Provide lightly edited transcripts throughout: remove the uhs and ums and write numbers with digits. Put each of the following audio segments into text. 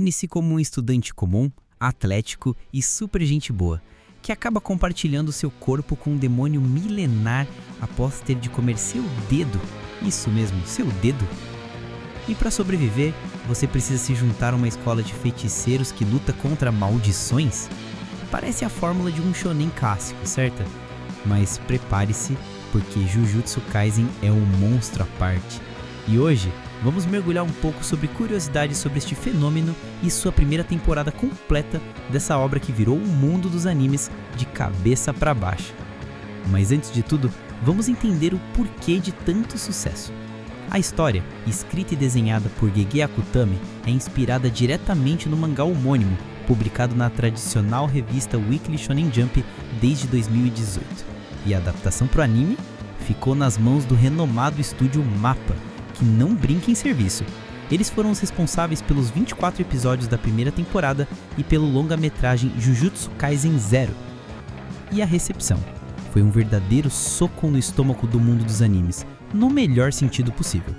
Define-se como um estudante comum, atlético e super gente boa, que acaba compartilhando seu corpo com um demônio milenar após ter de comer seu dedo. Isso mesmo, seu dedo. E para sobreviver, você precisa se juntar a uma escola de feiticeiros que luta contra maldições? Parece a fórmula de um shonen clássico, certo? Mas prepare-se, porque Jujutsu Kaisen é um monstro à parte. E hoje, vamos mergulhar um pouco sobre curiosidades sobre este fenômeno e sua primeira temporada completa dessa obra que virou o mundo dos animes de cabeça para baixo. Mas antes de tudo, vamos entender o porquê de tanto sucesso. A história, escrita e desenhada por Gege Akutami, é inspirada diretamente no mangá homônimo, publicado na tradicional revista Weekly Shonen Jump desde 2018. E a adaptação para o anime ficou nas mãos do renomado estúdio MAPPA, que não brinca em serviço. Eles foram os responsáveis pelos 24 episódios da primeira temporada e pelo longa-metragem Jujutsu Kaisen Zero. E a recepção? Foi um verdadeiro soco no estômago do mundo dos animes, no melhor sentido possível.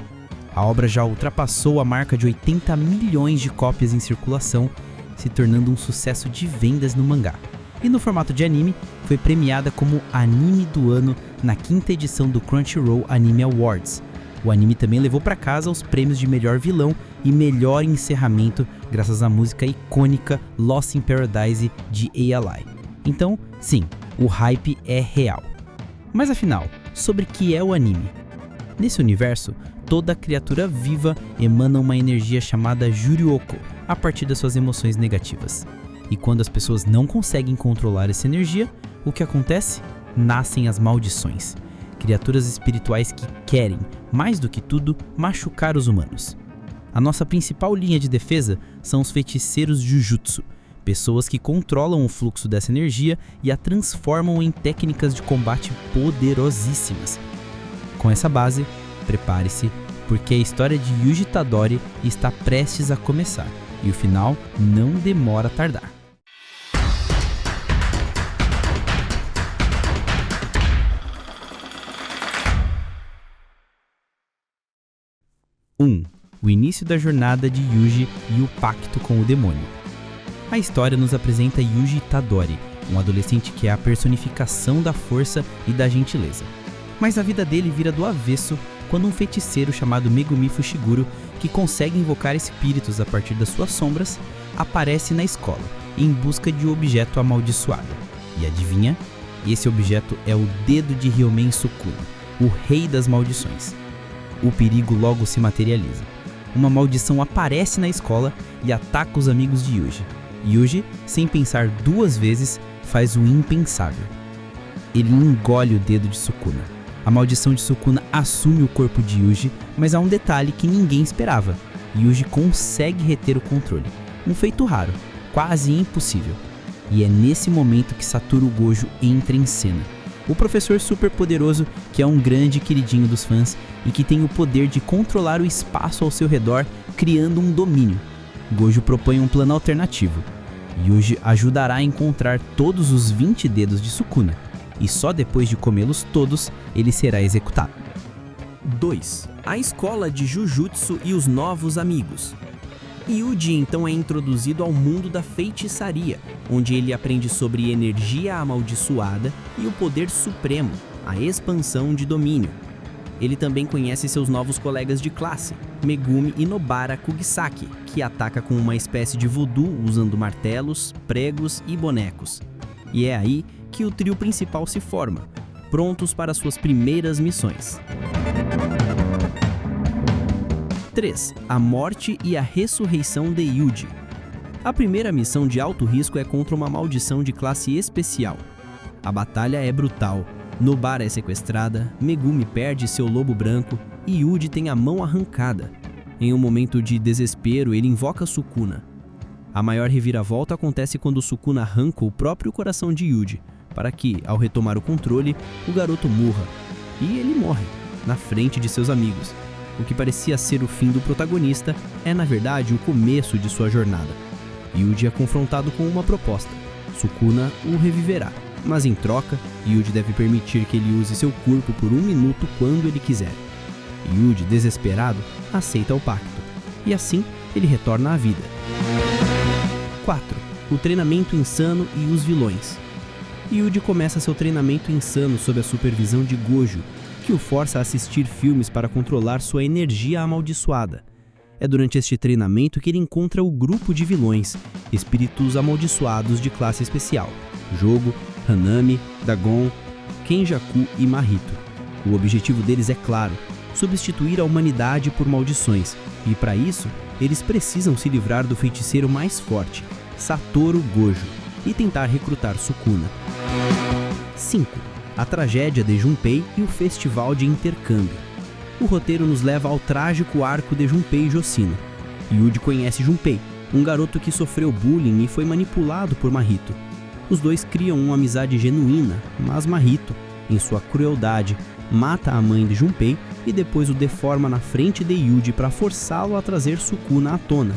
A obra já ultrapassou a marca de 80 milhões de cópias em circulação, se tornando um sucesso de vendas no mangá. E no formato de anime, foi premiada como Anime do Ano na 5ª edição do Crunchyroll Anime Awards. O anime também levou para casa os prêmios de melhor vilão e melhor encerramento graças à música icônica Lost in Paradise de A.L.I. Então, sim, o hype é real. Mas afinal, sobre que é o anime? Nesse universo, toda criatura viva emana uma energia chamada Juryoko a partir das suas emoções negativas. E quando as pessoas não conseguem controlar essa energia, o que acontece? Nascem as maldições. Criaturas espirituais que querem, mais do que tudo, machucar os humanos. A nossa principal linha de defesa são os feiticeiros Jujutsu, pessoas que controlam o fluxo dessa energia e a transformam em técnicas de combate poderosíssimas. Com essa base, prepare-se, porque a história de Yuji Tadori está prestes a começar, e o final não demora a tardar. 1. O início da jornada de Yuji e o pacto com o demônio. A história nos apresenta Yuji Tadori, um adolescente que é a personificação da força e da gentileza. Mas a vida dele vira do avesso quando um feiticeiro chamado Megumi Fushiguro, que consegue invocar espíritos a partir das suas sombras, aparece na escola, em busca de um objeto amaldiçoado. E adivinha? Esse objeto é o dedo de Ryomen Sukuna, o rei das maldições. O perigo logo se materializa. Uma maldição aparece na escola e ataca os amigos de Yuji. Yuji, sem pensar duas vezes, faz o impensável. Ele engole o dedo de Sukuna. A maldição de Sukuna assume o corpo de Yuji, mas há um detalhe que ninguém esperava. Yuji consegue reter o controle. Um feito raro, quase impossível. E é nesse momento que Satoru Gojo entra em cena. O professor super poderoso que é um grande queridinho dos fãs e que tem o poder de controlar o espaço ao seu redor, criando um domínio. Gojo propõe um plano alternativo. Yuji ajudará a encontrar todos os 20 dedos de Sukuna, e só depois de comê-los todos, ele será executado. 2. A escola de Jujutsu e os novos amigos. Yuji então é introduzido ao mundo da feitiçaria, onde ele aprende sobre energia amaldiçoada e o poder supremo, a expansão de domínio. Ele também conhece seus novos colegas de classe, Megumi e Nobara Kugisaki, que ataca com uma espécie de voodoo usando martelos, pregos e bonecos. E é aí que o trio principal se forma, prontos para suas primeiras missões. 3. A morte e a ressurreição de Yuji. A primeira missão de alto risco é contra uma maldição de classe especial. A batalha é brutal. Nobara é sequestrada, Megumi perde seu lobo branco e Yuji tem a mão arrancada. Em um momento de desespero, ele invoca Sukuna. A maior reviravolta acontece quando Sukuna arranca o próprio coração de Yuji, para que, ao retomar o controle, o garoto morra. E ele morre, na frente de seus amigos. O que parecia ser o fim do protagonista é, na verdade, o começo de sua jornada. Yuji é confrontado com uma proposta. Sukuna o reviverá, mas em troca, Yuji deve permitir que ele use seu corpo por 1 minuto quando ele quiser. Yuji, desesperado, aceita o pacto, e assim ele retorna à vida. 4. O treinamento insano e os vilões. Yuji começa seu treinamento insano sob a supervisão de Gojo, que o força a assistir filmes para controlar sua energia amaldiçoada. É durante este treinamento que ele encontra o grupo de vilões, espíritos amaldiçoados de classe especial, Jogo, Hanami, Dagon, Kenjaku e Mahito. O objetivo deles é claro, substituir a humanidade por maldições, e para isso, eles precisam se livrar do feiticeiro mais forte, Satoru Gojo, e tentar recrutar Sukuna. 5. A tragédia de Junpei e o festival de intercâmbio. O roteiro nos leva ao trágico arco de Junpei e Jocina. Yuji conhece Junpei, um garoto que sofreu bullying e foi manipulado por Mahito. Os dois criam uma amizade genuína, mas Mahito, em sua crueldade, mata a mãe de Junpei e depois o deforma na frente de Yuji para forçá-lo a trazer Sukuna à tona.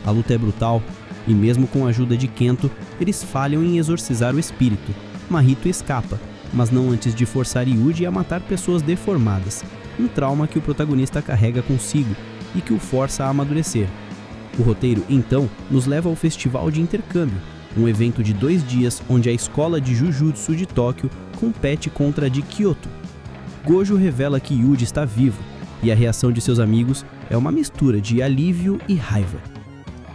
A luta é brutal, e mesmo com a ajuda de Kento, eles falham em exorcizar o espírito. Mahito escapa, mas não antes de forçar Yuji a matar pessoas deformadas, um trauma que o protagonista carrega consigo e que o força a amadurecer. O roteiro, então, nos leva ao Festival de Intercâmbio, um evento de 2 dias onde a escola de Jujutsu de Tóquio compete contra a de Kyoto. Gojo revela que Yuji está vivo, e a reação de seus amigos é uma mistura de alívio e raiva.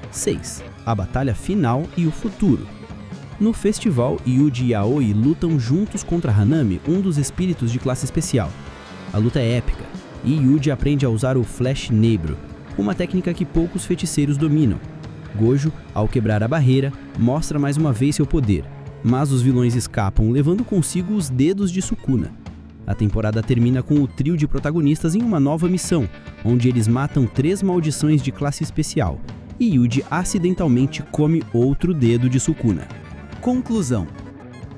6. A batalha final e o futuro. No festival, Yuji e Aoi lutam juntos contra Hanami, um dos espíritos de classe especial. A luta é épica, e Yuji aprende a usar o Flash Nebro, uma técnica que poucos feiticeiros dominam. Gojo, ao quebrar a barreira, mostra mais uma vez seu poder, mas os vilões escapam, levando consigo os dedos de Sukuna. A temporada termina com o trio de protagonistas em uma nova missão, onde eles matam 3 maldições de classe especial, e Yuji acidentalmente come outro dedo de Sukuna. Conclusão.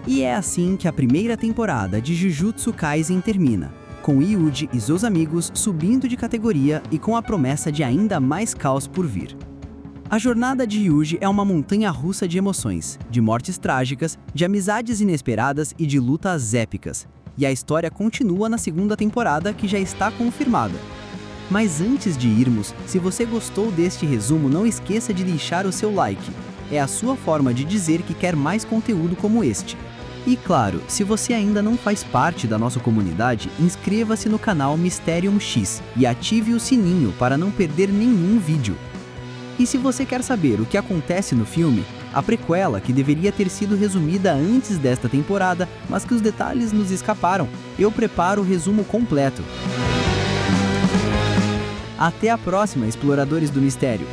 E é assim que a primeira temporada de Jujutsu Kaisen termina, com Yuji e seus amigos subindo de categoria e com a promessa de ainda mais caos por vir. A jornada de Yuji é uma montanha-russa de emoções, de mortes trágicas, de amizades inesperadas e de lutas épicas. E a história continua na segunda temporada, que já está confirmada. Mas antes de irmos, se você gostou deste resumo, não esqueça de deixar o seu like. É a sua forma de dizer que quer mais conteúdo como este. E claro, se você ainda não faz parte da nossa comunidade, inscreva-se no canal Mysterium X e ative o sininho para não perder nenhum vídeo. E se você quer saber o que acontece no filme, a prequela, que deveria ter sido resumida antes desta temporada, mas que os detalhes nos escaparam, eu preparo o resumo completo. Até a próxima, exploradores do mistério!